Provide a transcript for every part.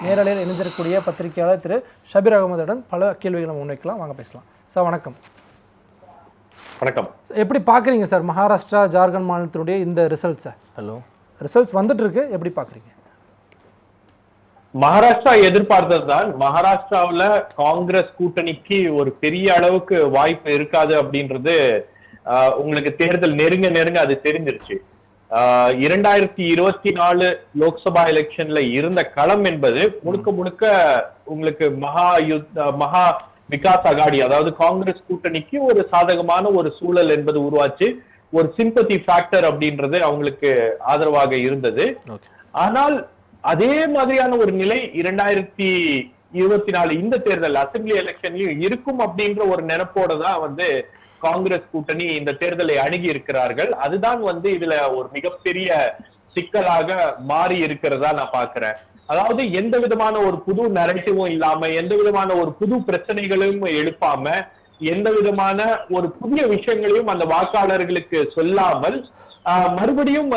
நேரலையில் இணைந்திருக்கக்கூடிய பத்திரிகையாளர் திரு ஷபீர் அகமதுடன் பல கேள்விகளை முன்வைக்கலாம். வாங்க பேசலாம். சார் வணக்கம். வணக்கம். எப்படி பார்க்குறீங்க சார் மகாராஷ்டிரா ஜார்க்கண்ட் மாநிலத்தினுடைய இந்த ரிசல்ட்ஸை? ரிசல்ட்ஸ் வந்துட்டு இருக்கு, எப்படி பார்க்குறீங்க? மகாராஷ்டிரா எதிர்பார்த்ததுதான். மகாராஷ்டிராவில் காங்கிரஸ் கூட்டணிக்கு ஒரு பெரிய அளவுக்கு வாய்ப்பு இருக்காது அப்படின்றது உங்களுக்கு தேர்தல் நெருங்க அது தெரிஞ்சிருச்சு. 2024 லோக்சபா எலெக்ஷன்ல இருந்த களம் என்பது முழுக்க உங்களுக்கு மகா விகாஸ் அகாடி, அதாவது காங்கிரஸ் கூட்டணிக்கு ஒரு சாதகமான ஒரு சூழல் என்பது உருவாச்சு. ஒரு சிம்பத்தி ஃபேக்டர் அப்படின்றது அவங்களுக்கு ஆதரவாக இருந்தது. ஆனால் அதே மாதிரியான ஒரு நிலை 2024 இந்த தேர்தல் அசெம்பிளி எலெக்ஷன்லயும் இருக்கும் அப்படின்ற ஒரு நினைப்போட தான் காங்கிரஸ் கூட்டணி இந்த தேர்தலை அணுகி இருக்கிறார்கள். அதுதான் இதுல ஒரு மிகப்பெரிய சிக்கலாக மாறி இருக்கிறதா நான் பாக்குறேன். அதாவது எந்த விதமான ஒரு புது நரேட்டிவும் இல்லாம, எந்த விதமான ஒரு புது பிரச்சனைகளையும் எழுப்பாம, எந்த விதமான ஒரு புதிய விஷயங்களையும் அந்த வாக்காளர்களுக்கு சொல்லாமல் மறுபடியும்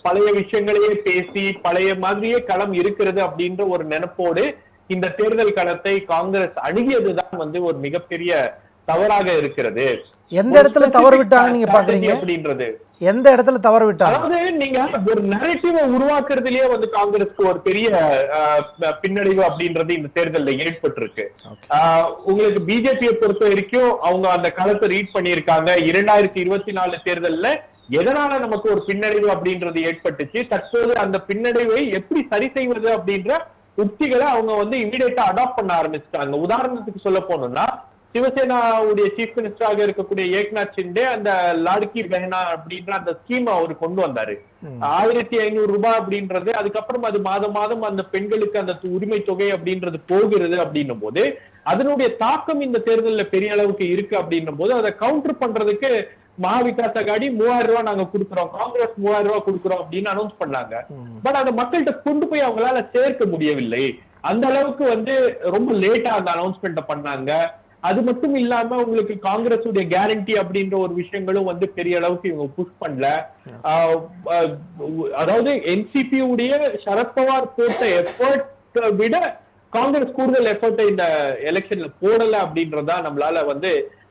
பழைய விஷயங்களையே பேசி பழைய மாதிரியே களம் இருக்கிறது அப்படின்ற ஒரு நினைப்போடு இந்த தேர்தல் களத்தை காங்கிரஸ் அணுகியதுதான் ஒரு மிகப்பெரிய தவறாக இருக்கிறது. எந்த இடத்துல தவறு விட்டாங்க நீங்க பாக்குறீங்க அப்படின்றது? எந்த இடத்துல தவறு விட்டாங்க? அதாவது நீங்க ஒரு நரேட்டிவை உருவாக்குறதுலயே காங்கிரஸ்க்கு ஒரு பெரிய பின்னடைவு அப்படின்றது இந்த தேர்தலில் ஏற்பட்டிருக்கு. உங்களுக்கு பிஜேபியை பொறுத்த வரைக்கும் அவங்க அந்த களத்தை ரீட் பண்ணியிருக்காங்க. 2024 தேர்தல்ல எதனால நமக்கு ஒரு பின்னடைவு அப்படின்றது ஏற்பட்டுச்சு, தற்போது அந்த பின்னடைவை எப்படி சரி செய்வது அப்படின்ற உத்திகளை அவங்க இமீடியட்டா அடாப்ட் பண்ண ஆரம்பிச்சிட்டாங்க. உதாரணத்துக்கு சொல்ல போனோம்னா, சிவசேனாவுடைய சீஃப் மினிஸ்டராக இருக்கக்கூடிய ஏக்நாத் ஷிண்டே அந்த லாடுக்கி பெஹனா அப்படின்ற அந்த ஸ்கீம் அவர் கொண்டு வந்தாரு. 1500 ரூபாய் அப்படின்றது, அதுக்கப்புறம் அது மாதம் அந்த பெண்களுக்கு அந்த உரிமை தொகை அப்படின்றது போகிறது அப்படின்னும் போது அதனுடைய தாக்கம் இந்த தேர்தலில் பெரிய அளவுக்கு இருக்கு அப்படின்னும் போது அதை கவுண்டர் பண்றதுக்கு மகா விகாஸ் அகாடி 3000 ரூபாய் நாங்க கொடுக்குறோம், காங்கிரஸ் 3000 ரூபாய் கொடுக்குறோம் அப்படின்னு அனௌன்ஸ் பண்ணாங்க. பட் அந்த மக்கள்கிட்ட கொண்டு போய் அவங்களால சேர்க்க முடியவில்லை. அந்த அளவுக்கு ரொம்ப லேட்டா அந்த அனௌன்ஸ்மெண்ட் பண்ணாங்க. அது மட்டும் இல்லாம உங்களுக்கு காங்கிரஸ் உடைய கேரண்டி அப்படின்ற ஒரு விஷயங்களும் பெரிய அளவுக்கு இவங்க புஷ் பண்ணல. அதாவது என்சிபி உடைய சரத்பவார் போட்ட எஃபர்ட் விட காங்கிரஸ் கூடுதல் எஃபர்ட் இந்த எலெக்ஷன்ல போடல அப்படின்றதா நம்மளால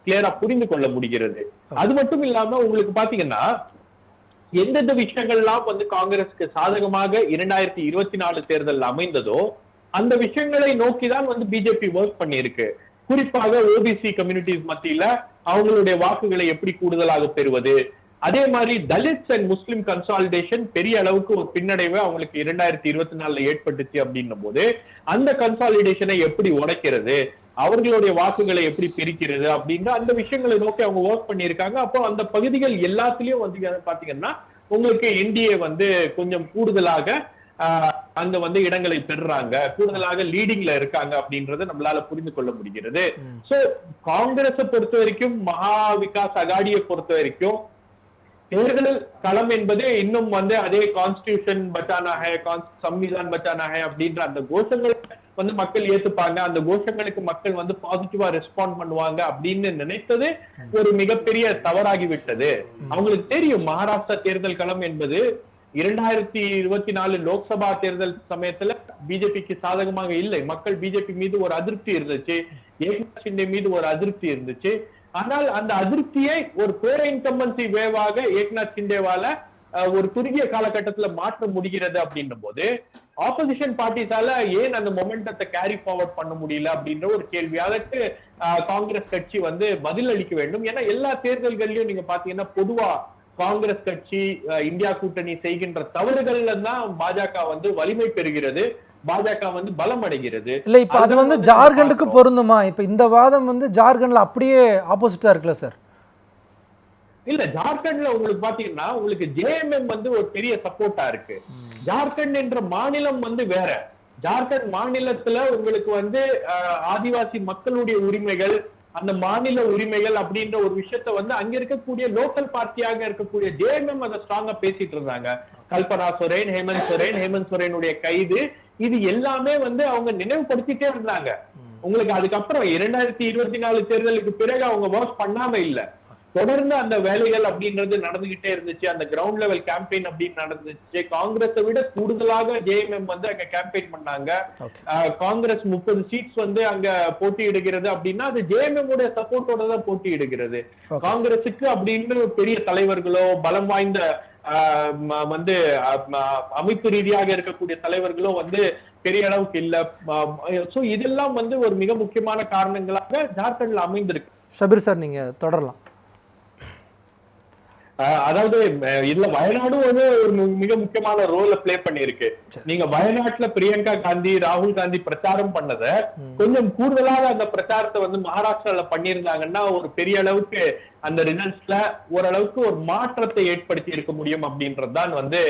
கிளியரா புரிந்து கொள்ள முடிகிறது. அது மட்டும் இல்லாம உங்களுக்கு பாத்தீங்கன்னா எந்தெந்த விஷயங்கள்லாம் காங்கிரஸ்க்கு சாதகமாக 2024 தேர்தல் அமைந்ததோ அந்த விஷயங்களை நோக்கிதான் பிஜேபி ஒர்க் பண்ணியிருக்கு. குறிப்பாக ஓபிசி கம்யூனிட்டிஸ் மத்தியில அவங்களுடைய வாக்குகளை எப்படி கூடுதலாக பெறுவது, அதே மாதிரி தலித்ஸ் அண்ட் முஸ்லிம் கன்சாலிடேஷன் பெரிய அளவுக்கு ஒரு பின்னடைவை அவங்களுக்கு 2024 ஏற்பட்டுச்சு அப்படின்னும் போது அந்த கன்சாலிடேஷனை எப்படி உடைக்கிறது, அவர்களுடைய வாக்குகளை எப்படி பிரிக்கிறது அப்படின்ற அந்த விஷயங்களை நோக்கி அவங்க ஒர்க் பண்ணியிருக்காங்க. அப்போ அந்த பகுதிகள் எல்லாத்துலயும் பாத்தீங்கன்னா உங்களுக்கு என்டிஏ கொஞ்சம் கூடுதலாக அங்க இடங்களை பெறுறாங்க, கூடுதலாக லீடிங்ல இருக்காங்க அப்படின்றத நம்மளால புரிந்து கொள்ள முடிகிறது. சோ காங்கிரஸை பொறுத்த வரைக்கும், மகா விகாஸ் அகாடியை பொறுத்த வரைக்கும் தேர்தல் களம் என்பது இன்னும் அதே கான்ஸ்டிடியூஷன் பச்சானா ஹை, சம்விதான் பச்சானா ஹை அப்படின்ற அந்த கோஷங்களை மக்கள் ஏத்துப்பாங்க. அந்த கோஷங்களுக்கு மக்கள் பாசிட்டிவா ரெஸ்பாண்ட் பண்ணுவாங்க அப்படின்னு நினைத்தது ஒரு மிகப்பெரிய தவறாகிவிட்டது. அவங்களுக்கு தெரியும் மகாராஷ்டிரா தேர்தல் களம் என்பது 2024 லோக்சபா தேர்தல் சமயத்துல பிஜேபிக்கு சாதகமாக இல்லை. மக்கள் பிஜேபி மீது ஒரு அதிருப்தி இருந்துச்சு, ஏக்நாத் ஷிண்டே மீது ஒரு அதிருப்தி இருந்துச்சு. ஆனால் அந்த அதிருப்தியை ஒரு பேர இன்கம்பன்சி வேவாக ஏக்நாத் ஷிண்டேவால ஒரு குறுகிய காலகட்டத்துல மாற்ற முடிகிறது அப்படின்னும் போது ஆப்போசிஷன் பார்ட்டிஸால ஏன் அந்த மொமெண்டத்தை கேரி ஃபார்வர்ட் பண்ண முடியல அப்படின்ற ஒரு கேள்வி. அதற்கு காங்கிரஸ் கட்சி பதில் அளிக்க வேண்டும். ஏன்னா எல்லா தேர்தல்கள்லயும் நீங்க பாத்தீங்கன்னா பொதுவா காங்கிரஸ் கட்சி இந்தியா கூட்டணி செய்கின்ற தவறுகள்ல தான் பாஜக வலிமை பெறுகிறது, பாஜக பலம் அடைகிறது. இல்ல இப்ப அது ஜார்க்கண்டுக்கு பொருந்துமா? இப்ப இந்த வாதம் ஜார்க்கண்ட்ல அப்படியே ஆப்போசிட்டா இருக்குல்ல சார்? இல்ல, ஜார்க்கண்ட்ல உங்களுக்கு பாத்தீங்கன்னா உங்களுக்கு ஜேஎம்எம் ஒரு பெரிய சப்போர்ட்டா இருக்கு. ஜார்க்கண்ட் என்ற மாநிலம் வேற. ஜார்க்கண்ட் மாநிலத்துல உங்களுக்கு ஆதிவாசி மக்களுடைய உரிமைகள், அந்த மாநில உரிமைகள் அப்படின்ற ஒரு விஷயத்த அங்க இருக்கக்கூடிய லோக்கல் பார்ட்டியாக இருக்கக்கூடிய ஜேஎம்எம் அதை ஸ்ட்ராங்கா பேசிட்டு இருந்தாங்க. கல்பனா சொரேன், ஹேமந்த் சோரேனுடைய கைது, இது எல்லாமே அவங்க நினைவுபடுத்திட்டே இருந்தாங்க. உங்களுக்கு அதுக்கப்புறம் 2024 தேர்தலுக்கு பிறகு அவங்க ஒர்க் பண்ணாம இல்ல. தொடர்ந்து அந்த வேலைகள் அப்படின்றது நடந்துகிட்டே இருந்துச்சு. அந்த கிரவுண்ட் லெவல் கேம்பெயின் அப்படின்னு நடந்துச்சு. காங்கிரஸை விட கூடுதலாக ஜேஎம்எம் வந்து அங்க கேம்பெயின் பண்ணாங்க. காங்கிரஸ் 30 சீட்ஸ் வந்து அங்க போட்டியிடுகிறது அப்படின்னா அது ஜேஎம்எம் உடைய சப்போர்ட்டோட தான் போட்டியிடுகிறது. காங்கிரஸுக்கு அப்படின்னு பெரிய தலைவர்களோ பலம் வாய்ந்த வந்து அமைப்பு ரீதியாக இருக்கக்கூடிய தலைவர்களும் வந்து பெரிய அளவுக்கு இல்ல. சோ இதெல்லாம் வந்து ஒரு மிக முக்கியமான காரணங்களாக ஜார்க்கண்ட்ல அமைந்திருக்கு. ஷபீர் சார், நீங்க தொடரலாம். அதாவது இதுல வயநாடும் வந்து ஒரு மிக முக்கியமான ரோல பிளே பண்ணிருக்கு. நீங்க வயநாட்டுல பிரியங்கா காந்தி ராகுல் காந்தி பிரச்சாரம் பண்ணத கொஞ்சம் கூடுதலாக அந்த பிரச்சாரத்தை வந்து மகாராஷ்டிரால பண்ணியிருந்தாங்கன்னா ஒரு பெரிய அளவுக்கு அந்த ரிசல்ட்ஸ்ல ஓரளவுக்கு ஒரு மாற்றத்தை ஏற்படுத்தி இருக்க முடியும் அப்படின்றதுதான் வந்து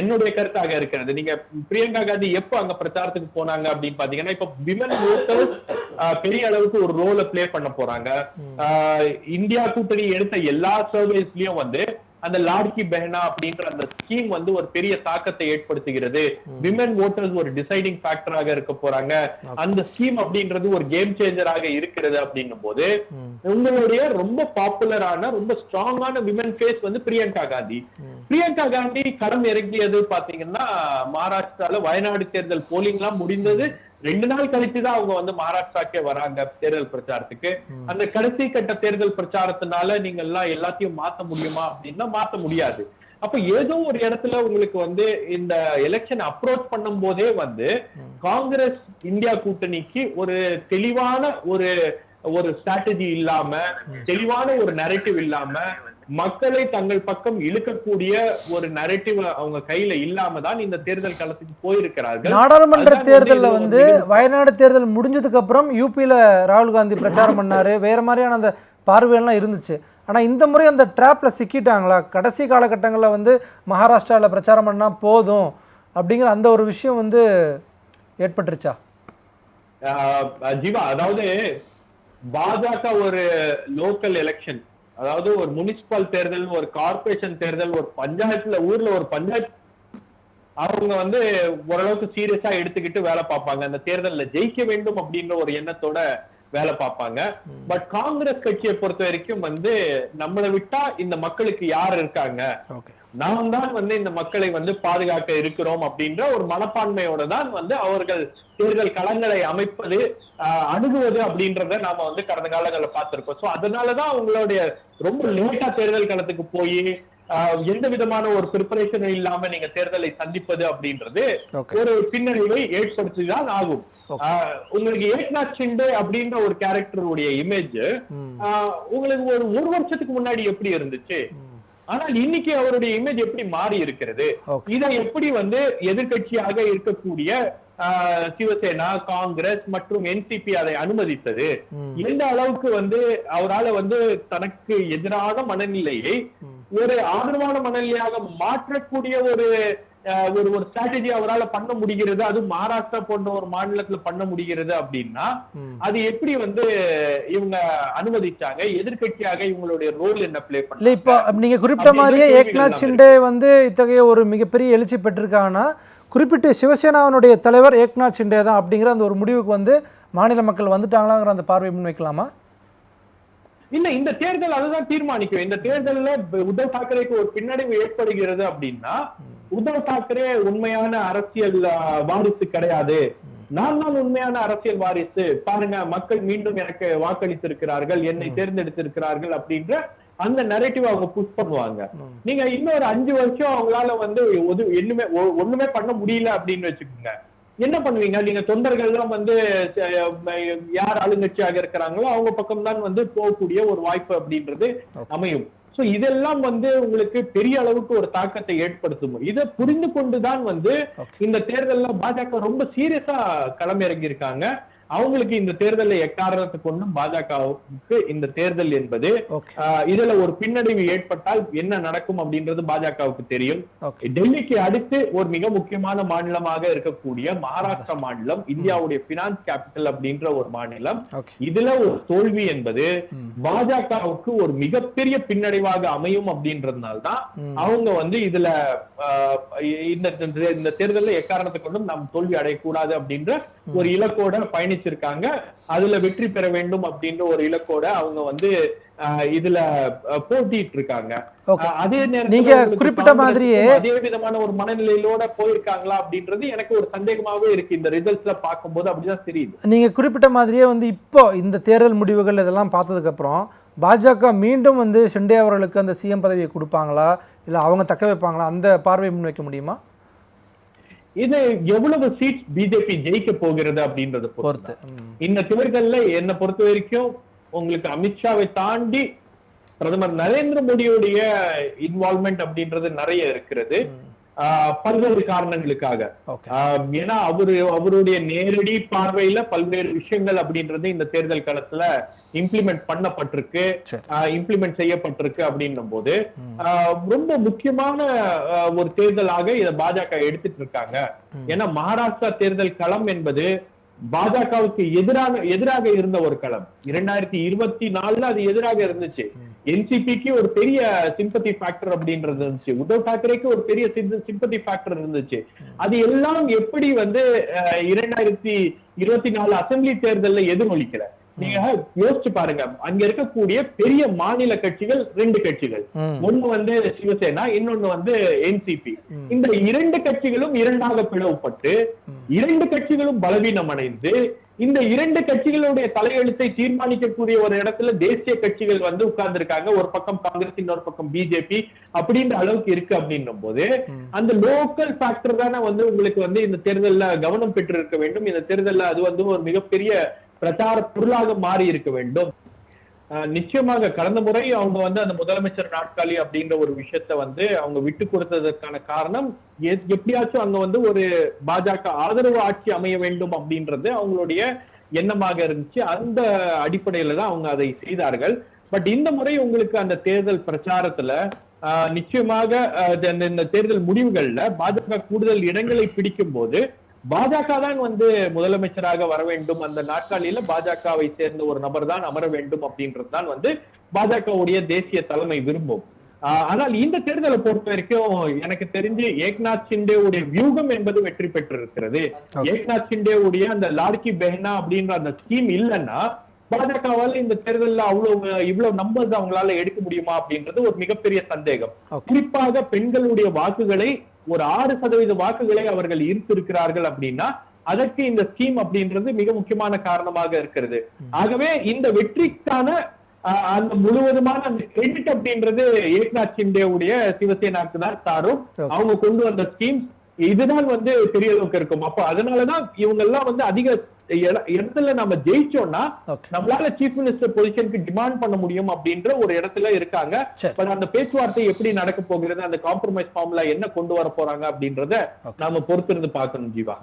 என்னுடைய கருத்தாக இருக்கிறது. நீங்க பிரியங்கா காந்தி எப்ப அங்க பிரச்சாரத்துக்கு போனாங்க அப்படின்னு பாத்தீங்கன்னா இப்ப விமன் ஓட்டர்ஸ் பெரிய அளவுக்கு ஒரு ரோல பிளே பண்ண போறாங்க. இந்தியா கூட்டணி எடுத்த எல்லா சர்வேஸ்லயும் வந்து அந்த லாட்கி பெஹனா அப்படின்ற அந்த ஸ்கீம் வந்து ஒரு பெரிய தாக்கத்தை ஏற்படுத்துகிறது. விமன் ஓட்டர்ஸ் ஒரு டிசைடிங் ஃபேக்டராக இருக்க போறாங்க. அந்த ஸ்கீம் அப்படின்றது ஒரு கேம் சேஞ்சராக இருக்கிறது அப்படின்னும் போது உங்களுடைய ரொம்ப பாப்புலரான ரொம்ப ஸ்ட்ராங்கான விமன் ஃபேஸ் வந்து பிரியங்கா காந்தி. பிரியங்கா காந்தி களம் இறங்கியது பாத்தீங்கன்னா மகாராஷ்டிரால வயநாடு தேர்தல் போலிங் எல்லாம் முடிந்தது 2 நாள் கழிச்சுதான் அவங்க வந்து மகாராஷ்டிராக்கே வராங்க தேர்தல் பிரச்சாரத்துக்கு. அந்த கடைசி கட்ட தேர்தல் பிரச்சாரத்தினால நீங்க எல்லாம் எல்லாத்தையும் மாத்த முடியுமா அப்படின்னா மாத்த முடியாது. அப்ப ஏதோ ஒரு இடத்துல உங்களுக்கு வந்து இந்த எலெக்ஷன் அப்ரோச் பண்ணும் போதே வந்து காங்கிரஸ் இந்தியா கூட்டணிக்கு ஒரு தெளிவான ஒரு ஸ்ட்ராட்டஜி இல்லாம தெளிவான ஒரு நரேட்டிவ் இல்லாம மக்களை தங்கள் பக்கம் இழுக்கக்கூடிய ஒரு நரேட்டிவ் அவங்க கையில இல்லாம தான் இந்த தேர்தல் களத்துக்கு போயிருக்கிறார்கள். நாடாளுமன்ற தேர்தல்ல வந்து வயநாடு தேர்தல் முடிஞ்சதுக்கு அப்புறம் யூபியில ராகுல் காந்தி பிரச்சாரம் பண்ணாரு, வேற மாதிரியான அந்த பார்வையெல்லாம் இருந்துச்சு. ஆனா இந்த முறை அந்த டிராப்ல சிக்கிட்டாங்களா? கடைசி காலகட்டங்களில் வந்து மகாராஷ்டிராவில் பிரச்சாரம் பண்ணா போதும் அப்படிங்கிற அந்த ஒரு விஷயம் வந்து ஏற்பட்டுருச்சா? ஜீவா, அதாவது பாஜக ஒரு லோக்கல் எலெக்ஷன், அதாவது ஒரு முனிசிபல் தேர்தல், ஒரு கார்பரேஷன் தேர்தல், ஒரு பஞ்சாயத்துல ஊர்ல ஒரு பஞ்சாயத்து அவங்க வந்து ஓரளவுக்கு சீரியஸா எடுத்துக்கிட்டு வேலை பார்ப்பாங்க. அந்த தேர்தல்ல ஜெயிக்க வேண்டும் அப்படின்ற ஒரு எண்ணத்தோட வேலை பார்ப்பாங்க. பட் காங்கிரஸ் கட்சியை பொறுத்த வரைக்கும் வந்து நம்மளை விட்டா இந்த மக்களுக்கு யார் இருக்காங்க, நாம் தான் வந்து இந்த மக்களை வந்து பாதுகாக்க இருக்கிறோம் அப்படின்ற ஒரு மனப்பான்மையோட தான் வந்து அவர்கள் தேர்தல் களங்களை அமைப்பது அணுகுவது அப்படின்றத நாம வந்து கடந்த காலங்களில் பார்த்திருக்கோம். சோ அதனாலதான் அவங்களுடைய ரொம்ப லேட்டா தேர்தல் களத்துக்கு போய் எந்த விதமான ஒரு ப்ரிப்பரேஷன் இல்லாம நீங்க தேர்தலை சந்திப்பது அப்படின்றது ஒரு பின்னடைவை ஏற்படுத்திதான் ஆகும். உங்களுக்கு ஏக்நாத் ஷிண்டே அப்படின்ற ஒரு கேரக்டருடைய இமேஜ் உங்களுக்கு ஒரு வருஷத்துக்கு முன்னாடி எப்படி இருந்துச்சு, ஆனால் இன்னைக்கு அவருடைய இமேஜ் எப்படி மாறி இருக்கிறது, இதை எப்படி வந்து எதிர்கட்சியாக இருக்கக்கூடிய சிவசேனா, காங்கிரஸ் மற்றும் என்சிபி அதை அனுமதித்தது, எந்த அளவுக்கு வந்து அவரால் வந்து தனக்கு எதிரான மனநிலையை ஒரு ஆதரவான மனநிலையாக மாற்றக்கூடிய ஒரு ஸ்ட்ராட்டஜி அவரால் பண்ண முடிகிறது, அது மகாராஷ்டிரா போன்ற ஒரு மாநிலத்துல பண்ண முடிகிறது அப்படின்னா அது எப்படி வந்து இவங்க அனுமதிச்சாங்க, எதிர்கட்சியாக இவங்களுடைய ரோல் என்ன பிளே பண்ணல? இப்ப நீங்க குறிப்பிட்ட மாதிரியே ஏக்நாத் ஷிண்டே வந்து இத்தகைய ஒரு மிகப்பெரிய எழுச்சி பெற்றிருக்காங்கன்னா குறிப்பிட்ட சிவசேனாவினுடைய தலைவர் ஏக்நாத் ஷிண்டே தான் அப்படிங்கிற அந்த ஒரு முடிவுக்கு வந்து மாநில மக்கள் வந்துட்டாங்களாங்கிற அந்த பார்வை முன்வைக்கலாமா? இல்ல, இந்த தேர்தல் அதுதான் தீர்மானிக்கும். இந்த தேர்தலில் உத்தவ் தாக்கரேக்கு ஒரு பின்னடைவு ஏற்படுகிறது அப்படின்னா உத்தவ் தாக்கரே உண்மையான அரசியல் வாரிசு கிடையாது, நான் தான் உண்மையான அரசியல் வாரிசு, பாருங்க மக்கள் மீண்டும் எனக்கு வாக்களித்திருக்கிறார்கள், என்னை தேர்ந்தெடுத்திருக்கிறார்கள் அப்படின்ற அந்த நரேட்டிவ் அவங்க புஷ் பண்ணுவாங்க. நீங்க இன்னொரு 5 வருஷம் அவங்களால வந்து ஒண்ணுமே பண்ண முடியல அப்படின்னு வச்சுக்கோங்க, என்ன பண்ணுவீங்க? நீங்க தொண்டர்கள் எல்லாம் வந்து யார் ஆளுங்கட்சியாக இருக்கிறாங்களோ அவங்க பக்கம் தான் வந்து போகக்கூடிய ஒரு வாய்ப்பு அப்படின்றது அமையும். சோ இதெல்லாம் வந்து உங்களுக்கு பெரிய அளவுக்கு ஒரு தாக்கத்தை ஏற்படுத்தும். இதை புரிந்து கொண்டுதான் வந்து இந்த தேர்தல்ல பாஜக ரொம்ப சீரியஸா களமிறங்கி இருக்காங்க. அவங்களுக்கு இந்த தேர்தலை எக்காரணத்தை கொண்டும் பாஜகவுக்கு இந்த தேர்தல் என்பது இதுல ஒரு பின்னடைவு ஏற்பட்டால் என்ன நடக்கும் அப்படின்றது பாஜகவுக்கு தெரியும். டெல்லிக்கு அடுத்து ஒரு மிக முக்கியமான மாநிலமாக இருக்கக்கூடிய மகாராஷ்டிரா மாநிலம், இந்தியாவுடைய பினான்ஸ் கேபிட்டல் அப்படின்ற ஒரு மாநிலம், இதுல ஒரு தோல்வி என்பது பாஜகவுக்கு ஒரு மிகப்பெரிய பின்னடைவாக அமையும் அப்படின்றதுனால்தான் அவங்க வந்து இதுல இந்த தேர்தலில் எக்காரணத்தை கொண்டும் நாம் தோல்வி அடையக்கூடாது அப்படின்ற ஒரு இலக்கோட பயணிச்சு நிர்ணயிச்சிருக்காங்க. அதுல வெற்றி பெற வேண்டும் அப்படின்ற ஒரு இலக்கோட அவங்க வந்து இதுல போட்டிட்டு இருக்காங்க. அதே நேரத்துல நீங்க குறிப்பிட்ட மாதிரியே அதே விதமான ஒரு மனநிலையிலோட போயிருக்காங்களா அப்படின்றது எனக்கு ஒரு சந்தேகமாவே இருக்கு. இந்த ரிசல்ட்ஸ்ல பார்க்கும்போது அப்படிதான் தெரியுது. நீங்க குறிப்பிட்ட மாதிரியே வந்து இப்போ இந்த தேர்தல் முடிவுகள் இதெல்லாம் பார்த்ததுக்கு அப்புறம் பாஜக மீண்டும் வந்து ஷிண்டே அவர்களுக்கு அந்த சிஎம் பதவியை கொடுப்பாங்களா இல்ல அவங்க தக்க வைப்பாங்களா, அந்த பார்வை முன்வைக்க முடியுமா? இது எவ்வளவு சீட் பிஜேபி ஜெயிக்க போகிறது அப்படின்றது பொறுத்து. இந்த தேர்தல்ல என்னை பொறுத்த வரைக்கும் உங்களுக்கு அமித்ஷாவை தாண்டி பிரதமர் நரேந்திர மோடியுடைய இன்வால்வ்மெண்ட் அப்படின்றது நிறைய இருக்கிறது. பல்வேறு காரணங்களுக்காக. ஏன்னா அவருடைய நேரடி பார்வையில பல்வேறு விஷயங்கள் அப்படின்றது இந்த தேர்தல் களத்துல இம்ப்ளிமெண்ட் பண்ணப்பட்டிருக்கு, இம்ப்ளிமெண்ட் செய்யப்பட்டிருக்கு அப்படின்னும் போது ரொம்ப முக்கியமான ஒரு தேர்தலாக இதை பாஜக எடுத்துட்டு இருக்காங்க. ஏன்னா மகாராஷ்டிரா தேர்தல் களம் என்பது பாஜகவுக்கு எதிராக இருந்த ஒரு களம். 2024 அது எதிராக இருந்துச்சு. என்சிபிக்கு ஒரு பெரிய சிம்பத்தி ஃபேக்டர் அப்படின்றது இருந்துச்சு. உத்தவ் தாக்கரேக்கு ஒரு பெரிய சிம்பத்தி ஃபேக்டர் இருந்துச்சு. அது எல்லாம் எப்படி வந்து 2024 அசெம்பிளி தேர்தல்ல எதிரொலிக்கல. நீங்க யோசிச்சு பாருங்க, அங்க இருக்கக்கூடிய பெரிய மாநில கட்சிகள் 2 கட்சிகள். ஒண்ணு வந்து சிவசேனா, இன்னொன்னு வந்து என்சிபி. இந்த 2 கட்சிகளும் இரண்டாக பிளவுபட்டு 2 கட்சிகளும் பலவீனம் அடைந்து இந்த 2 கட்சிகளுடைய தலையெழுத்தை தீர்மானிக்கக்கூடிய ஒரு இடத்துல தேசிய கட்சிகள் வந்து உட்கார்ந்து இருக்காங்க. ஒரு பக்கம் காங்கிரஸ், இன்னொரு பக்கம் பிஜேபி அப்படின்ற அளவுக்கு இருக்கு அப்படின்னும் போது அந்த லோக்கல் ஃபேக்டர் தானே வந்து உங்களுக்கு வந்து இந்த தேர்தல்ல கவனம் பெற்று இருக்க வேண்டும். இந்த தேர்தல்ல அது வந்து ஒரு மிகப்பெரிய பிரச்சார பொருளாக மாறி இருக்க வேண்டும். நிச்சயமாக கடந்த முறை அவங்க வந்து அந்த முதலமைச்சர் நாற்காலி அப்படின்ற ஒரு விஷயத்த வந்து அவங்க விட்டு கொடுத்ததற்கான காரணம் எப்படியாச்சும் அங்க வந்து ஒரு பாஜக ஆதரவு ஆட்சி அமைய வேண்டும் அப்படின்றது அவங்களுடைய எண்ணமாக இருந்துச்சு. அந்த அடிப்படையில தான் அவங்க அதை செய்தார்கள். பட் இந்த முறை உங்களுக்கு அந்த தேர்தல் பிரச்சாரத்துல நிச்சயமாக இந்த தேர்தல் முடிவுகள்ல பாஜக கூடுதல் இடங்களை பிடிக்கும் போது பாஜக தான் வந்து முதலமைச்சராக வர வேண்டும், அந்த நாற்காலியில பாஜகவை சேர்ந்த ஒரு நபர் தான் அமர வேண்டும் அப்படின்றது தான் வந்து பாஜகவுடைய தேசிய தலைமை விரும்பும். ஆனால் இந்த தேர்தலை பொறுத்த வரைக்கும் எனக்கு தெரிஞ்சு ஏக்நாத் ஷிண்டே உடைய வியூகம் என்பது வெற்றி பெற்றிருக்கிறது. ஏக்நாத் ஷிண்டே உடைய அந்த லாட்கி பெஹனா அப்படின்ற அந்த ஸ்கீம் இல்லைன்னா பாஜகவால இந்த தேர்தலில் இவ்வளவு நம்பர்ஸ் அவங்களால எடுக்க முடியுமா அப்படின்றது ஒரு மிகப்பெரிய சந்தேகம். குறிப்பாக பெண்களுடைய வாக்குகளை ஒரு 6% வாக்குகளை அவர்கள் ஈர்த்திருக்கிறார்கள் அப்படின்னா அதற்கு இந்த ஸ்கீம் அப்படின்றது மிக முக்கியமான காரணமாக இருக்கிறது. ஆகவே இந்த வெற்றிக்கான அந்த முழுவதுமான அந்த கிரெடிட் அப்படின்றது ஏக்நாத் ஷிண்டேவுடைய சிவசேனாக்கு தான் சாரும். அவங்க கொண்டு வந்த ஸ்கீம் இதுதான் வந்து பெரிய அளவுக்கு இருக்கும். அப்ப அதனாலதான் இவங்க எல்லாம் வந்து அதிக இடத்துல நம்ம ஜெயிச்சோம்னா நம்மளால சீஃப் மினிஸ்டர் பொசிஷனுக்கு டிமாண்ட் பண்ண முடியும் அப்படின்ற ஒரு இடத்துல இருக்காங்க. பட் அந்த பேச்சுவார்த்தை எப்படி நடக்க போகிறது, அந்த காம்ப்ரமைஸ் ஃபார்முலா என்ன கொண்டு வர போறாங்க அப்படின்றத நாம பொறுத்திருந்து பார்க்கணும் ஜீவா.